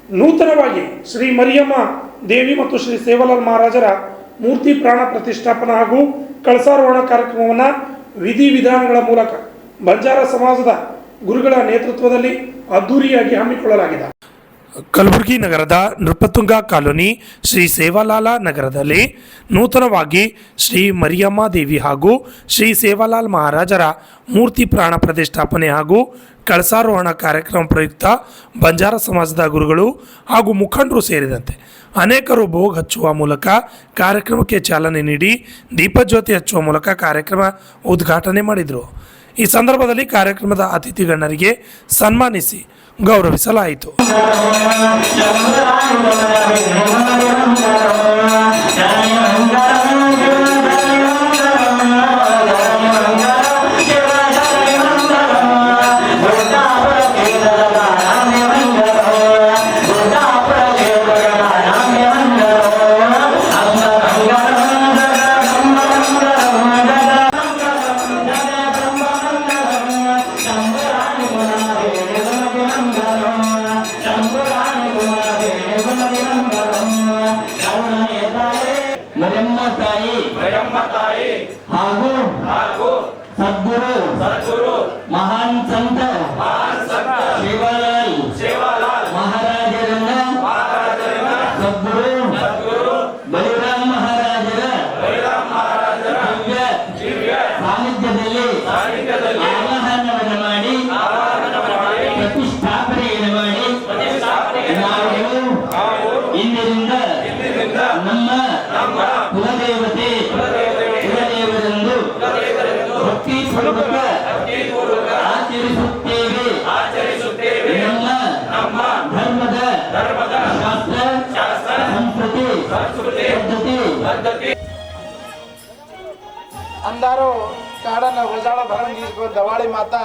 ನೂತನವಾಗಿ ಶ್ರೀ ಮರಿಯಮ್ಮ ದೇವಿ ಮತ್ತು ಶ್ರೀ ಸೇವಾಲಾಲ್ ಮಹಾರಾಜರ ಮೂರ್ತಿ ಪ್ರಾಣ ಪ್ರತಿಷ್ಠಾಪನಾ ಹಾಗೂ ಕಳಸಾರೋಹಣ ಕಾರ್ಯಕ್ರಮವನ್ನು ವಿಧಿವಿಧಾನಗಳ ಮೂಲಕ ಬಂಜಾರ ಸಮಾಜದ ಗುರುಗಳ ನೇತೃತ್ವದಲ್ಲಿ ಅದ್ದೂರಿಯಾಗಿ ಹಮ್ಮಿಕೊಳ್ಳಲಾಗಿದೆ. ಕಲಬುರಗಿ ನಗರದ ನೃಪತುಂಗ ಕಾಲೋನಿ ಶ್ರೀ ಸೇವಾಲಾಲ ನಗರದಲ್ಲಿ ನೂತನವಾಗಿ ಶ್ರೀ ಮರಿಯಮ್ಮ ದೇವಿ ಹಾಗೂ ಶ್ರೀ ಸೇವಾಲಾಲ್ ಮಹಾರಾಜರ ಮೂರ್ತಿ ಪ್ರಾಣ ಪ್ರತಿಷ್ಠಾಪನೆ ಹಾಗೂ ಕಳಸಾರೋಹಣ ಕಾರ್ಯಕ್ರಮ ಪ್ರಯುಕ್ತ ಬಂಜಾರ ಸಮಾಜದ ಗುರುಗಳು ಹಾಗೂ ಮುಖಂಡರು ಸೇರಿದಂತೆ ಅನೇಕರು ಭೋಗ ಹಚ್ಚುವ ಮೂಲಕ ಕಾರ್ಯಕ್ರಮಕ್ಕೆ ಚಾಲನೆ ನೀಡಿ ದೀಪಜ್ಯೋತಿ ಹಚ್ಚುವ ಮೂಲಕ ಕಾರ್ಯಕ್ರಮ ಉದ್ಘಾಟನೆ ಮಾಡಿದರು. ಈ ಸಂದರ್ಭದಲ್ಲಿ ಕಾರ್ಯಕ್ರಮದ ಅತಿಥಿ ಗಣ್ಯರಿಗೆ ಸನ್ಮಾನಿಸಿ ಗೌರವಿಸಲಾಯಿತು. ಹಾಗೂ ಸದ್ಗುರು ಮಹಾನ್ ಸಂತ ಸೇವಾಲಾಲ್ ಮಹಾರಾಜರನ್ನ ಸದ್ಗುರು ಬಲಿರಾಮ್ ಮಹಾರಾಜರ ದಿವ್ಯ ಸಾನ್ನಿಧ್ಯದಲ್ಲಿ ಆವಾಹನವನ್ನು ಮಾಡಿ ಪ್ರತಿಷ್ಠಾಪನೆಯನ್ನು ಮಾಡಿ ನಾವು ಇಂದಿನಿಂದ ನಮ್ಮ ಕುಲದೇವತೆ ಕುಲದೇವರೆಂದು ಭಕ್ತಿಪೂರ್ವಕ ಆಚರಿಸುತ್ತೇವೆ. ನಮ್ಮ ಧರ್ಮದ ಶಾಸ್ತ್ರ ಸಂಸ್ಕೃತಿ ಪದ್ಧತಿ अंधारो काढा उजाळा भरून दिसको दवाळी माता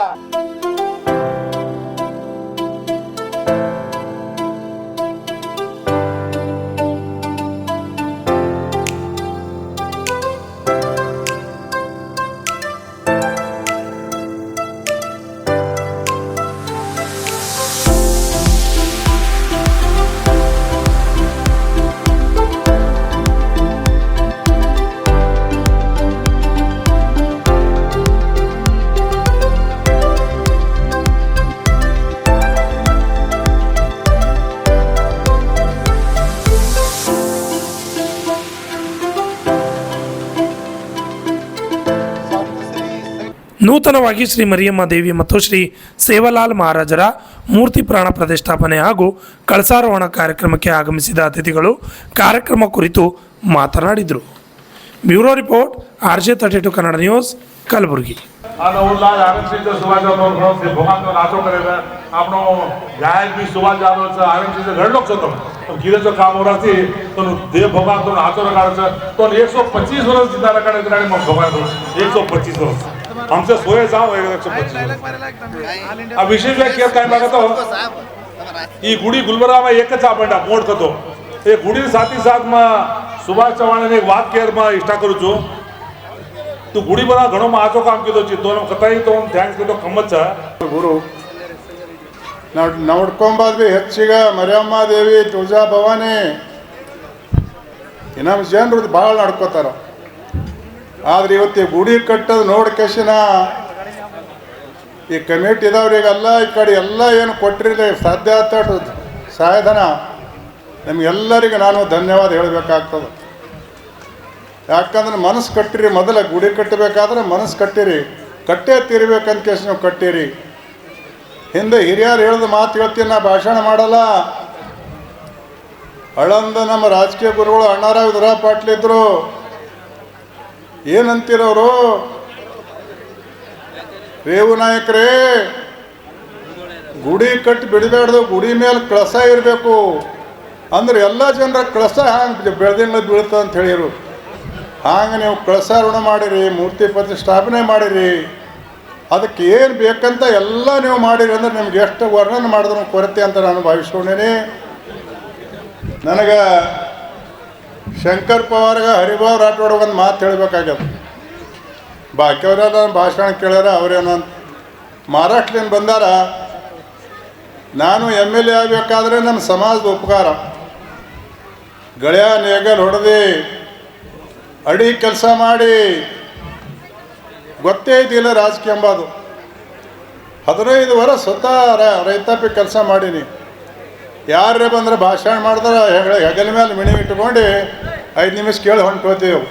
ನೂತನವಾಗಿ ಶ್ರೀ ಮರಿಯಮ್ಮ ದೇವಿ ಮತ್ತು ಶ್ರೀ ಸೇವಾಲಾಲ್ ಮಹಾರಾಜರ ಮೂರ್ತಿ ಪ್ರಾಣ ಪ್ರತಿಷ್ಠಾಪನೆ ಹಾಗೂ ಕಳಸಾರೋಹಣ ಕಾರ್ಯಕ್ರಮಕ್ಕೆ ಆಗಮಿಸಿದ ಅತಿಥಿಗಳು ಕಾರ್ಯಕ್ರಮ ಕುರಿತು ಮಾತನಾಡಿದರು. Bureau report RJ32 Kannada news Kalaburagi. गायक भी सुभाष जाधव घडलोच होतो गिरेचं काम होती तो देव भगवान तो नाचो काढायचं तो 125 वर्ष जिंदा काढायचं आणि मग भगवान 125 वर्ष आमचं सोय जाव 125 विशेष केस काय बघतो ಈ ಗುಡಿ ಗುಲ್ಬರ್ಗಾમાં એક જ આપણે મોડ થતો એ ગુડી સાથે સાથ માં સુભાષ ચૌહાણને એક વાત કેર માં ઇષ્ટા કરું છું तू गुडी बना घणो माचो काम केलो ची दोन कताई तो थँक्स केलो कमच गुरु ನೋಡ್ಕೊಂಬಾದ್ವಿ ಹೆಚ್ಚಿಗೆ ಮರಿಯಮ್ಮ ದೇವಿ ತುಳಜಾ ಭವಾನಿ ನಮ್ಮ ಜನರು ಭಾಳ ನಡ್ಕೋತಾರ. ಆದ್ರೆ ಇವತ್ತು ಗುಡಿ ಕಟ್ಟೋದು ನೋಡ್ಕೇಶಿನ ಈ ಕಮಿಟಿ ಇದಾವ್ರಿಗೆಲ್ಲ ಈ ಕಡೆ ಎಲ್ಲ ಏನು ಕೊಟ್ಟಿರಲಿ ಸಾಧ್ಯ ಆತ ಸಹಾಯಧನ ನಮಗೆಲ್ಲರಿಗೂ ನಾನು ಧನ್ಯವಾದ ಹೇಳಬೇಕಾಗ್ತದೆ. ಯಾಕಂದ್ರೆ ಮನಸ್ಸು ಕಟ್ಟಿರಿ, ಮೊದಲ ಗುಡಿ ಕಟ್ಟಬೇಕಾದ್ರೆ ಮನಸ್ಸು ಕಟ್ಟಿರಿ, ಕಟ್ಟೇ ತೀರ್ಬೇಕಂತ ಕೇಸ್ ನೀವು ಕಟ್ಟಿರಿ. ಹಿಂದೆ ಹಿರಿಯರು ಹೇಳಿದ ಮಾತು ಹೇಳ್ತೀನಿ, ನಾ ಭಾಷಣ ಮಾಡಲ್ಲ. ಅಳಂದ ನಮ್ಮ ರಾಜಕೀಯ ಗುರುಗಳು ಅಣ್ಣಾರಾವ್ ವಿದುರಾ ಪಾಟೀಲ್ ಇದ್ರು. ಏನಂತೀರವರು, ರೇವು ನಾಯಕರೇ ಗುಡಿ ಕಟ್ಟಿ ಬಿಡಬೇಡ್ದು, ಗುಡಿ ಮೇಲೆ ಕಳಸ ಇರಬೇಕು ಅಂದ್ರೆ ಎಲ್ಲ ಜನರ ಕಳಸ ಹಂಗೆ ಬೆಳೆದಂಗ ಬೀಳ್ತದೆ ಅಂತ ಹೇಳಿರು. ಹಾಗೆ ನೀವು ಕಳಸಾರೋಹಣ ಮಾಡಿರಿ, ಮೂರ್ತಿ ಪ್ರತಿಷ್ಠಾಪನೆ ಮಾಡಿರಿ, ಅದಕ್ಕೆ ಏನು ಬೇಕಂತ ಎಲ್ಲ ನೀವು ಮಾಡಿರಿ ಅಂದ್ರೆ ನಿಮ್ಗೆ ಎಷ್ಟು ವರ್ಣನೆ ಮಾಡಿದ್ರು ಕೊರತೆ ಅಂತ ನಾನು ಭಾವಿಸ್ಕೊಂಡೇನೆ. ನನಗೆ ಶಂಕರ್ ಪವಾರ್ಗ ಹರಿಭಾವ್ ರಾಠೋಡ್ ಒಂದು ಮಾತು ಹೇಳಬೇಕಾಗ್ಯದ. ಬಾಕಿಯವರೆಲ್ಲ ಭಾಷಣ ಕೇಳ್ಯಾರ, ಅವರೇನೋ ಮಹಾರಾಷ್ಟ್ರದಿಂದ ಬಂದಾರ. ನಾನು MLA ಆಗಬೇಕಾದ್ರೆ ನಮ್ಮ ಸಮಾಜದ ಉಪಕಾರ ಗೆಳೆಯ ನೇಗಲ್ ಹೊಡೆದು ಅಡಿ ಕೆಲಸ ಮಾಡಿ ಗೊತ್ತೇ ಇದ್ದಿಲ್ಲ ರಾಜಕೀಯ ಎಂಬುದು. 15 ವರ್ಷ ಸ್ವತಃ ರೈತಾಪಿ ಕೆಲಸ ಮಾಡೀನಿ. ಯಾರೇ ಬಂದರೆ ಭಾಷಣ ಮಾಡಿದ್ರೆ ಹೆಗಲ ಮೇಲೆ ಮಿಣಿ ಇಟ್ಕೊಂಡು 5 ನಿಮಿಷ ಕೇಳಿ ಹೊಂಟೋತೀವಿ.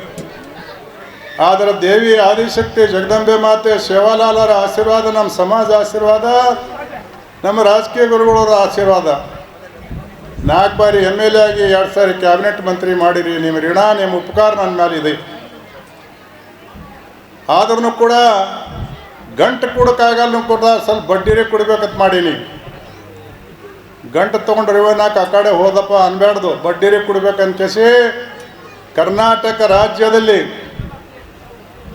ಆದರೆ ದೇವಿ ಆದಿಶಕ್ತಿ ಜಗದಂಬೆ ಮಾತೆ ಸೇವಾಲಾಲರ ಆಶೀರ್ವಾದ, ನಮ್ಮ ಸಮಾಜ ಆಶೀರ್ವಾದ, ನಮ್ಮ ರಾಜಕೀಯ ಗುರುಗಳವರ ಆಶೀರ್ವಾದ. 4 ಬಾರಿ MLA ಆಗಿ 2 ಸಾರಿ ಕ್ಯಾಬಿನೆಟ್ ಮಂತ್ರಿ ಮಾಡಿರಿ. ನಿಮ್ಮ ಋಣ ನಿಮ್ಮ ಉಪಕಾರ ನನ್ನ ಮೇಲಿದೆ. ಆದ್ರೂ ಕೂಡ ಗಂಟು ಕೊಡೋಕ್ಕಾಗಲ್ಲ ಕೂಡ ಸ್ವಲ್ಪ ಬಡ್ಡಿರೇ ಕೊಡ್ಬೇಕಂತ ಮಾಡೀನಿ. ಗಂಟು ತೊಗೊಂಡ್ರೆ ನಾಲ್ಕು ಆ ಕಡೆ ಹೋದಪ್ಪ ಅನ್ಬ್ಯಾಡ್ದು, ಬಡ್ಡಿರೇ ಕೊಡ್ಬೇಕಂತ ಕೇಸಿ ಕರ್ನಾಟಕ ರಾಜ್ಯದಲ್ಲಿ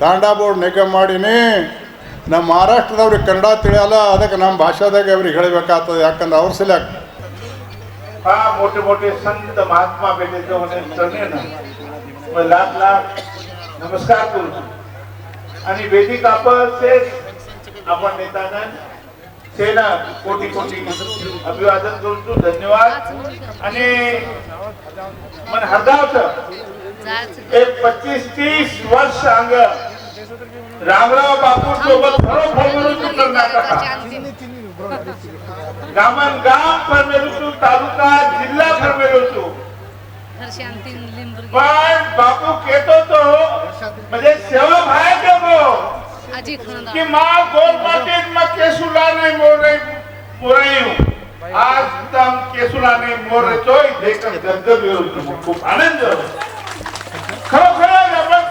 ತಾಂಡಾ ಬೋರ್ಡ್ ನಿಗಮ ಮಾಡೀನಿ. ನಮ್ಮ ಮಹಾರಾಷ್ಟ್ರದವ್ರಿಗೆ ಕನ್ನಡ ತಿಳಿಯಲ್ಲ, ಅದಕ್ಕೆ ನಮ್ಮ ಭಾಷಾದಾಗ ಅವ್ರಿಗೆ ಹೇಳಬೇಕಾಗ್ತದೆ. याकंದ್ರೆ ಅವ್ರ ಸಲಕ್ फार मोठे मोठे संत महात्मा भेटले होणे चरणेनं लाख लाख नमस्कार करतो आणि वेदिकापर से आपण नेताना सेना कोटी कोटी अभिवादन करतो. धन्यवाद. आणि मन हरदावतं एक 25-30 वर्ष अंग रामराव बापू सोबत खरोखर म्हणून कर्नाटक गामन गाम फरमेलुचू, तालुका जिल्हा फरमेलुचू. पण बापू केतो तो म्हणजे सेवा बाहेर गेलो की मा गोल मातीत मा केसुला नाही मोराई आज तम केसुला नाही मोरतो देखत दगदग होतो. खूप आनंद खरोखर आपण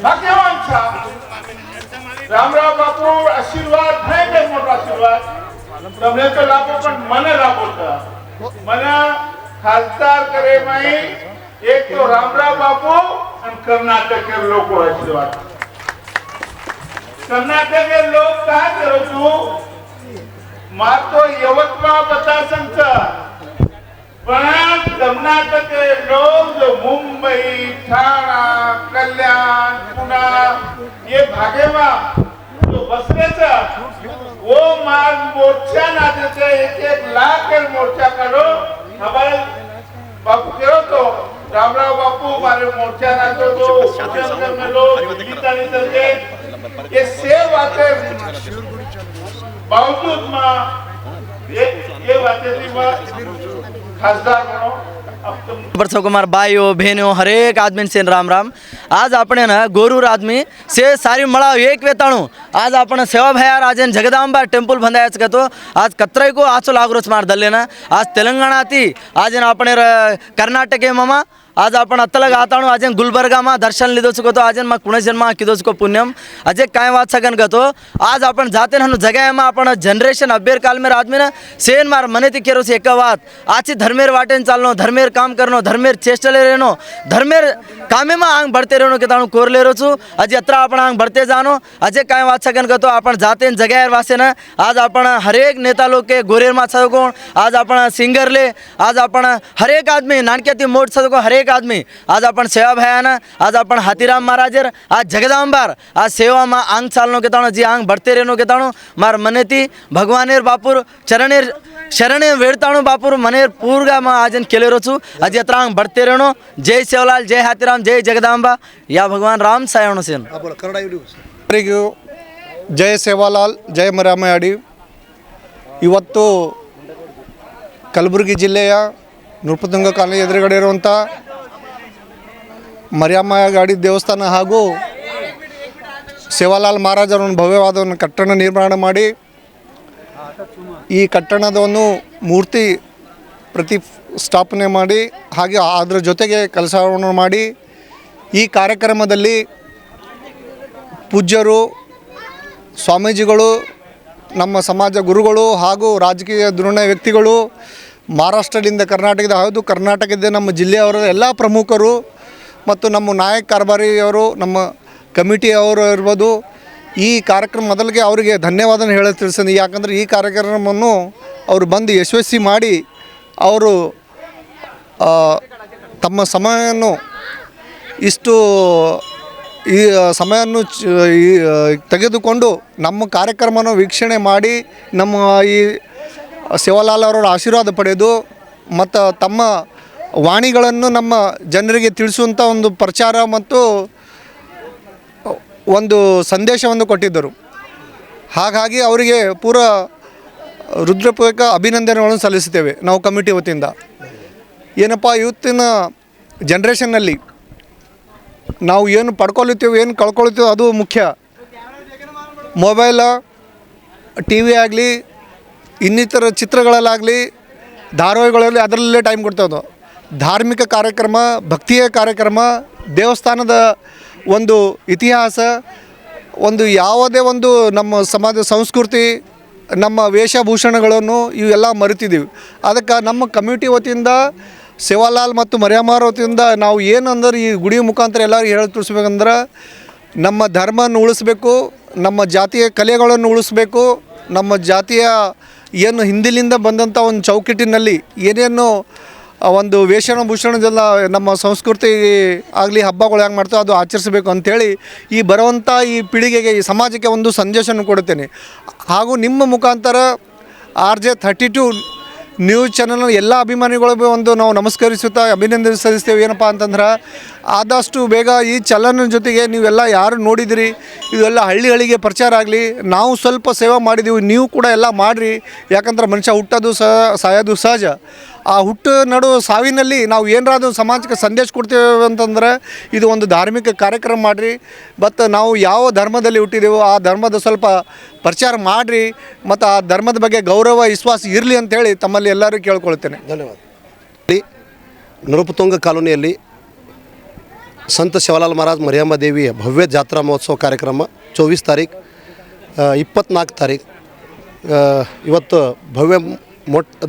भाग्यवान छा. रामराव बापू आशीर्वाद नाही काय मोठा आशीर्वाद તમને તો લાભો પણ મને લાભો था. મને ખાસદાર કરે માઈ એક તો રામરાવ બાપુ અને કર્ણાટક के लोक आशीर्वाद. कर्नाटक के लोक काय करो तू मार तो यवतमाळ मतदारसंघ पण कर्नाटक के लोग जो मुंबई ठाणा कल्याण पुणे ये भागे में जो बसलेचा वो मार्ग मोर्चा ना देते 1-1 लाख के मोर्चा करो. हमारे बापू कहो तो रामराव बापू हमारे मोर्चा ना तो उद्यम में लोग गीता निकल के ये सेव बातें बावजूद मां ये बातें थी मां खासदार बनो. कुमार भाइयों बहनों हर एक आदमी से राम राम. आज अपने ना गोरूर आदमी से सारी मळा एक वेताणू आज आपण सेवा भयार आज जगदांबा टेम्पल बंदायच का तो आज कत्रई को आचो लागरोच मार दल्ले ना आज तेलंगाणा ती आज आपण कर्नाटक है मामा आज आपण अत्तलग आताणू आज गुलबर्गा मा दर्शन लिदो चुको तो आज मग पुणेजन्मा किदो चुको पुण्यम अजय काय वाच सगन गतो आज आपण जाते हनु जगह मा आपण जनरेशन अब्बेर काल में आदमी ना सेन मार मने ती केरो से एक बात आची धर्मेर वाटेन चालनो धर्मेर काम करनो धर्मेर चेष्टले रहनो धर्मेर कामे मा आंग बढ़ते रहनो के ताणू कोरले रोचू अजय अत्रा आपण आंग बढ़ते जानो अजय काय वाच सगन गतो आपण जाते जगह वासे ना आज आपण हर एक नेता लोग के गोरेर मा सगो आज आपण सिंगरले आज आपण हर एक आदमी नानक्याती मोठ सगो हर एक आदमी आज आपण सेवा भयाना आज आपण हाथीराम महाराजर आज जगदांबार आज सेवा मा आंग चालनो के ताणो जी आंग बढ़ते रहनो के ताणो मार मनेती भगवानेर बापूर चरणेर शरणे वेड़ताणु बापूर मनेर पूर्गा मा आजन केले रोचू आज यात्रा आंग बढ़ते रहनो. जय सेवलाल जय हाथीराम जय जगदांबा या भगवान राम सायणो सेन ಎಲ್ಲರಿಗೂ ಜಯ ಸೇವಾಲಾಲ್ ಜಯ ಮರಾಮಯಾಡಿ. ಇವತ್ತು ಕಲಬುರಗಿ ಜಿಲ್ಲೆಯ ನೃಪತುಂಗ ಕಾಲನಿ ಎದುರುಗಡೆ ಇರುವಂಥ ಮರಿಯಮ್ಮ ಗಾಡಿ ದೇವಸ್ಥಾನ ಹಾಗೂ ಸೇವಾಲಾಲ್ ಮಹಾರಾಜರ ಒಂದು ಭವ್ಯವಾದ ಒಂದು ಕಟ್ಟಡ ನಿರ್ಮಾಣ ಮಾಡಿ ಈ ಕಟ್ಟಡವನ್ನು ಮೂರ್ತಿ ಪ್ರತಿಷ್ಠಾಪನೆ ಮಾಡಿ ಹಾಗೆ ಅದರ ಜೊತೆಗೆ ಕೆಲಸವನ್ನು ಮಾಡಿ ಈ ಕಾರ್ಯಕ್ರಮದಲ್ಲಿ ಪೂಜ್ಯರು ಸ್ವಾಮೀಜಿಗಳು ನಮ್ಮ ಸಮಾಜ ಗುರುಗಳು ಹಾಗೂ ರಾಜಕೀಯ ಧುರೀಣ ವ್ಯಕ್ತಿಗಳು ಮಹಾರಾಷ್ಟ್ರದಿಂದ ಕರ್ನಾಟಕದ ಹೌದು ಕರ್ನಾಟಕದ ನಮ್ಮ ಜಿಲ್ಲೆಯವರ ಎಲ್ಲ ಪ್ರಮುಖರು ಮತ್ತು ನಮ್ಮ ನಾಯಕ ಕಾರ್ಬಾರಿಯವರು ನಮ್ಮ ಕಮಿಟಿಯವರು ಇರ್ಬೋದು ಈ ಕಾರ್ಯಕ್ರಮ ಮೊದಲಿಗೆ ಅವರಿಗೆ ಧನ್ಯವಾದ ಹೇಳಲು ತಿಳಿಸ್ತೀನಿ. ಯಾಕಂದರೆ ಈ ಕಾರ್ಯಕ್ರಮವನ್ನು ಅವರು ಬಂದು ಯಶಸ್ವಿ ಮಾಡಿ ಅವರು ತಮ್ಮ ಸಮಯವನ್ನು ಇಷ್ಟು ಈ ಸಮಯವನ್ನು ತೆಗೆದುಕೊಂಡು ನಮ್ಮ ಕಾರ್ಯಕ್ರಮವನ್ನು ವೀಕ್ಷಣೆ ಮಾಡಿ ನಮ್ಮ ಈ ಸೇವಾಲಾಲ್ ಅವರ ಆಶೀರ್ವಾದ ಪಡೆದು ಮತ್ತು ತಮ್ಮ ವಾಣಿಗಳನ್ನು ನಮ್ಮ ಜನರಿಗೆ ತಿಳಿಸುವಂಥ ಒಂದು ಪ್ರಚಾರ ಮತ್ತು ಒಂದು ಸಂದೇಶವನ್ನು ಕೊಟ್ಟಿದ್ದರು. ಹಾಗಾಗಿ ಅವರಿಗೆ ಪೂರ ಹೃದಯಪೂರ್ವಕ ಅಭಿನಂದನೆಗಳನ್ನು ಸಲ್ಲಿಸುತ್ತೇವೆ ನಾವು ಕಮಿಟಿ ವತಿಯಿಂದ. ಏನಪ್ಪ ಇವತ್ತಿನ ಜನ್ರೇಷನ್ನಲ್ಲಿ ನಾವು ಏನು ಪಡ್ಕೊಳ್ತೀವಿ ಏನು ಕಳ್ಕೊಳ್ತೀವಿ ಅದು ಮುಖ್ಯ. ಮೊಬೈಲ, ಟಿ ವಿ ಆಗಲಿ, ಇನ್ನಿತರ ಚಿತ್ರಗಳಲ್ಲಾಗಲಿ, ಧಾರಾವಾಹಿಗಳಲ್ಲಿ ಅದರಲ್ಲೇ ಟೈಮ್ ಕೊಡ್ತೇವೆ. ಧಾರ್ಮಿಕ ಕಾರ್ಯಕ್ರಮ, ಭಕ್ತಿಯ ಕಾರ್ಯಕ್ರಮ, ದೇವಸ್ಥಾನದ ಒಂದು ಇತಿಹಾಸ, ಒಂದು ಯಾವುದೇ ಒಂದು ನಮ್ಮ ಸಮಾಜ ಸಂಸ್ಕೃತಿ, ನಮ್ಮ ವೇಷಭೂಷಣಗಳನ್ನು ಇವೆಲ್ಲ ಮರೆತಿದ್ದೀವಿ. ಅದಕ್ಕೆ ನಮ್ಮ ಕಮ್ಯುನಿಟಿ ವತಿಯಿಂದ ಸೇವಾಲಾಲ್ ಮತ್ತು ಮರಿಯಮ್ಮರ ವತಿಯಿಂದ ನಾವು ಏನಂದ್ರೆ ಈ ಗುಡಿ ಮುಖಾಂತರ ಎಲ್ಲರಿಗೂ ಹೇಳಿ ತಿಳಿಸ್ಬೇಕಂದ್ರೆ ನಮ್ಮ ಧರ್ಮವನ್ನು ಉಳಿಸ್ಬೇಕು, ನಮ್ಮ ಜಾತಿಯ ಕಲೆಗಳನ್ನು ಉಳಿಸ್ಬೇಕು, ನಮ್ಮ ಜಾತಿಯ ಏನು ಹಿಂದಿಲಿಂದ ಬಂದಂಥ ಒಂದು ಚೌಕಟ್ಟಿನಲ್ಲಿ ಏನೇನು ಒಂದು ವೇಷಭೂಷಣದೆಲ್ಲ ನಮ್ಮ ಸಂಸ್ಕೃತಿ ಆಗಲಿ ಹಬ್ಬಗಳು ಹೆಂಗೆ ಮಾಡ್ತೇವೆ ಅದು ಆಚರಿಸಬೇಕು ಅಂಥೇಳಿ ಈ ಬರುವಂಥ ಈ ಪೀಳಿಗೆಗೆ ಈ ಸಮಾಜಕ್ಕೆ ಒಂದು ಸಂದೇಶವನ್ನು ಕೊಡುತ್ತೇನೆ. ಹಾಗೂ ನಿಮ್ಮ ಮುಖಾಂತರ RJ32 ನ್ಯೂಸ್ ಚಾನಲ್ನ ಎಲ್ಲ ಅಭಿಮಾನಿಗಳಿಗೂ ಒಂದು ನಾವು ನಮಸ್ಕರಿಸುತ್ತಾ ಅಭಿನಂದನೆ ಸಲ್ಲಿಸ್ತೇವೆ. ಏನಪ್ಪ ಅಂತಂದ್ರೆ ಆದಷ್ಟು ಬೇಗ ಈ ಚಲನ ಜೊತೆಗೆ ನೀವೆಲ್ಲ ಯಾರು ನೋಡಿದಿರಿ ಇದೆಲ್ಲ ಹಳ್ಳಿಗಳಿಗೆ ಪ್ರಚಾರ ಆಗಲಿ. ನಾವು ಸ್ವಲ್ಪ ಸೇವೆ ಮಾಡಿದ್ದೀವಿ, ನೀವು ಕೂಡ ಎಲ್ಲ ಮಾಡಿರಿ. ಯಾಕಂದ್ರೆ ಮನುಷ್ಯ ಹುಟ್ಟೋದು ಸಾಯೋದು ಸಹಜ. ಆ ಹುಟ್ಟು ನಡು ಸಾವಿನಲ್ಲಿ ನಾವು ಏನಾದ್ರು ಸಮಾಜಕ್ಕೆ ಸಂದೇಶ ಕೊಡ್ತೇವೆ ಅಂತಂದ್ರೆ ಇದು ಒಂದು ಧಾರ್ಮಿಕ ಕಾರ್ಯಕ್ರಮ ಮಾಡಿರಿ. ಮತ್ತು ನಾವು ಯಾವ ಧರ್ಮದಲ್ಲಿ ಹುಟ್ಟಿದೆವೋ ಆ ಧರ್ಮದ ಸ್ವಲ್ಪ ಪ್ರಚಾರ ಮಾಡಿರಿ ಮತ್ತು ಆ ಧರ್ಮದ ಬಗ್ಗೆ ಗೌರವ ವಿಶ್ವಾಸ ಇರಲಿ ಅಂಥೇಳಿ ತಮ್ಮಲ್ಲಿ ಎಲ್ಲರೂ ಕೇಳ್ಕೊಳ್ತೇನೆ. ಧನ್ಯವಾದ. ನೃಪತುಂಗ ಕಾಲೋನಿಯಲ್ಲಿ ಸಂತ ಸೇವಾಲಾಲ್ ಮಹಾರಾಜ್ ಮರಿಯಮ್ಮ ದೇವಿಯ ಭವ್ಯ ಜಾತ್ರಾ ಮಹೋತ್ಸವ ಕಾರ್ಯಕ್ರಮ 24 ತಾರೀಕು 24 ತಾರೀಕು ಇವತ್ತು ಭವ್ಯ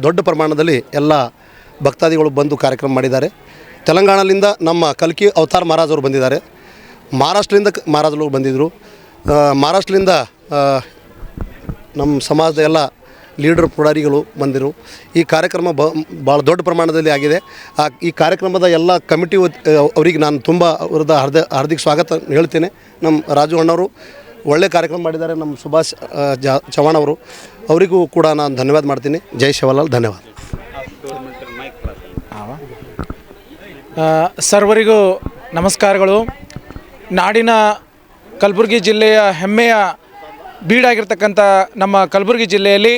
ದೊಡ್ಡ ಪ್ರಮಾಣದಲ್ಲಿ ಎಲ್ಲ ಭಕ್ತಾದಿಗಳು ಬಂದು ಕಾರ್ಯಕ್ರಮ ಮಾಡಿದ್ದಾರೆ. ತೆಲಂಗಾಣದಿಂದ ನಮ್ಮ ಕಲ್ಕಿ ಅವತಾರ್ ಮಹಾರಾಜ್ ಅವರು ಬಂದಿದ್ದಾರೆ. ಮಹಾರಾಷ್ಟ್ರದಿಂದ ಮಹಾರಾಜರು ಬಂದಿದ್ದರು. ಮಹಾರಾಷ್ಟ್ರದಿಂದ ನಮ್ಮ ಸಮಾಜದ ಎಲ್ಲ ಲೀಡರ್ ಪುಡಾರಿಗಳು ಬಂದಿರು. ಈ ಕಾರ್ಯಕ್ರಮ ಭಾಳ ದೊಡ್ಡ ಪ್ರಮಾಣದಲ್ಲಿ ಆಗಿದೆ. ಈ ಕಾರ್ಯಕ್ರಮದ ಎಲ್ಲ ಕಮಿಟಿ ಅವರಿಗೆ ನಾನು ತುಂಬ ಅವ್ರದ್ದು ಹಾರ್ದಿಕ ಸ್ವಾಗತ ಹೇಳ್ತೇನೆ. ನಮ್ಮ ರಾಜು ಅಣ್ಣವರು ಒಳ್ಳೆ ಕಾರ್ಯಕ್ರಮ ಮಾಡಿದ್ದಾರೆ. ನಮ್ಮ ಸುಭಾಷ್ ಚವಾಣ್ ಅವರು ಅವರಿಗೂ ಕೂಡ ನಾನು ಧನ್ಯವಾದ ಮಾಡ್ತೀನಿ. ಜೈ ಸೇವಾಲಾಲ್. ಧನ್ಯವಾದ. ಸರ್ವರಿಗೂ ನಮಸ್ಕಾರಗಳು. ನಾಡಿನ ಕಲಬುರಗಿ ಜಿಲ್ಲೆಯ ಹೆಮ್ಮೆಯ ಬೀಡಾಗಿರ್ತಕ್ಕಂಥ ನಮ್ಮ ಕಲಬುರಗಿ ಜಿಲ್ಲೆಯಲ್ಲಿ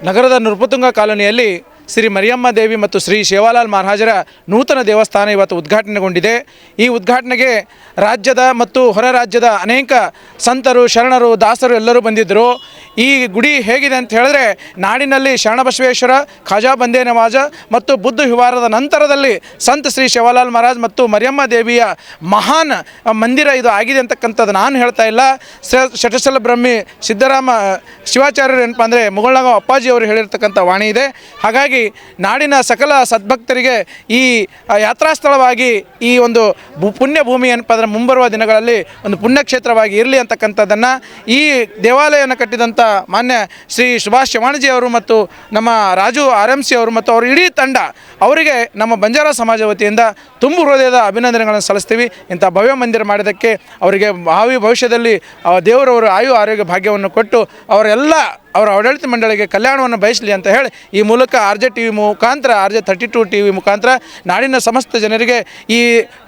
ನಗರದ ನೃಪತುಂಗ ಕಾಲೋನಿಯಲ್ಲಿ ಶ್ರೀ ಮರಿಯಮ್ಮ ದೇವಿ ಮತ್ತು ಶ್ರೀ ಸೇವಾಲಾಲ್ ಮಹಾರಾಜರ ನೂತನ ದೇವಸ್ಥಾನ ಇವತ್ತು ಉದ್ಘಾಟನೆಗೊಂಡಿದೆ. ಈ ಉದ್ಘಾಟನೆಗೆ ರಾಜ್ಯದ ಮತ್ತು ಹೊರ ರಾಜ್ಯದ ಅನೇಕ ಸಂತರು, ಶರಣರು, ದಾಸರು ಎಲ್ಲರೂ ಬಂದಿದ್ದರು. ಈ ಗುಡಿ ಹೇಗಿದೆ ಅಂತ ಹೇಳಿದ್ರೆ ನಾಡಿನಲ್ಲಿ ಶರಣಬಸವೇಶ್ವರ, ಖಾಜಾ ಬಂದೇ ನವಾಜ ಮತ್ತು ಬುದ್ಧ ವಿಹಾರದ ನಂತರದಲ್ಲಿ ಸಂತ ಶ್ರೀ ಸೇವಾಲಾಲ್ ಮಹಾರಾಜ್ ಮತ್ತು ಮರಿಯಮ್ಮ ದೇವಿಯ ಮಹಾನ್ ಮಂದಿರ ಇದು ಆಗಿದೆ ಅಂತಕ್ಕಂಥದ್ದು ನಾನು ಹೇಳ್ತಾ ಇಲ್ಲ. ಶಟಸ್ಥಲ ಬ್ರಹ್ಮಿ ಸಿದ್ದರಾಮ ಶಿವಾಚಾರ್ಯರು ಏನಪ್ಪ ಅಂದರೆ ಮುಗಳನಗಾಂವ್ ಅಪ್ಪಾಜಿ ಅವರು ಹೇಳಿರ್ತಕ್ಕಂಥ ವಾಣಿ ಇದೆ. ಹಾಗಾಗಿ ನಾಡಿನ ಸಕಲ ಸದ್ಭಕ್ತರಿಗೆ ಈ ಯಾತ್ರಾ ಸ್ಥಳವಾಗಿ ಈ ಒಂದು ಪುಣ್ಯ ಭೂಮಿ ಏನಪ್ಪ ಅಂದರೆ ಮುಂಬರುವ ದಿನಗಳಲ್ಲಿ ಒಂದು ಪುಣ್ಯಕ್ಷೇತ್ರವಾಗಿ ಇರಲಿ ಅಂತಕ್ಕಂಥದ್ದನ್ನು ಈ ದೇವಾಲಯವನ್ನು ಕಟ್ಟಿದಂಥ ಮಾನ್ಯ ಶ್ರೀ ಸುಭಾಷ್ ಚವಾಣ್ಜಿ ಅವರು ಮತ್ತು ನಮ್ಮ ರಾಜು RMC ಅವರು ಮತ್ತು ಅವರ ಇಡೀ ತಂಡ ಅವರಿಗೆ ನಮ್ಮ ಬಂಜಾರ ಸಮಾಜ ವತಿಯಿಂದ ತುಂಬು ಹೃದಯದ ಅಭಿನಂದನೆಗಳನ್ನು ಸಲ್ಲಿಸ್ತೀವಿ. ಇಂಥ ಭವ್ಯ ಮಂದಿರ ಮಾಡಿದ್ದಕ್ಕೆ ಅವರಿಗೆ ಭಾವಿ ಭವಿಷ್ಯದಲ್ಲಿ ದೇವರವರು ಆಯು ಆರೋಗ್ಯ ಭಾಗ್ಯವನ್ನು ಕೊಟ್ಟು ಅವರೆಲ್ಲ ಅವರ ಆಡಳಿತ ಮಂಡಳಿಗೆ ಕಲ್ಯಾಣವನ್ನು ಬಯಸಲಿ ಅಂತ ಹೇಳಿ ಈ ಮೂಲಕ RJ ಮುಖಾಂತರ RJ32 TV ಮುಖಾಂತರ ನಾಡಿನ ಸಮಸ್ತ ಜನರಿಗೆ ಈ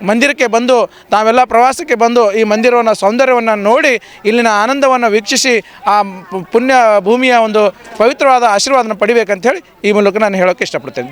ಮಂದಿರಕ್ಕೆ ಬಂದು ತಾವೆಲ್ಲ ಪ್ರವಾಸಕ್ಕೆ ಬಂದು ಈ ಮಂದಿರವನ್ನು ಸೌಂದರ್ಯವನ್ನು ನೋಡಿ ಇಲ್ಲಿನ ಆನಂದವನ್ನು ವೀಕ್ಷಿಸಿ ಆ ಪುಣ್ಯ ಭೂಮಿಯ ಒಂದು ಪವಿತ್ರವಾದ ಆಶೀರ್ವಾದನ ಪಡಿಬೇಕಂತ ಹೇಳಿ ಈ ಮೂಲಕ ನಾನು ಹೇಳೋಕ್ಕೆ ಇಷ್ಟಪಡ್ತೇನೆ.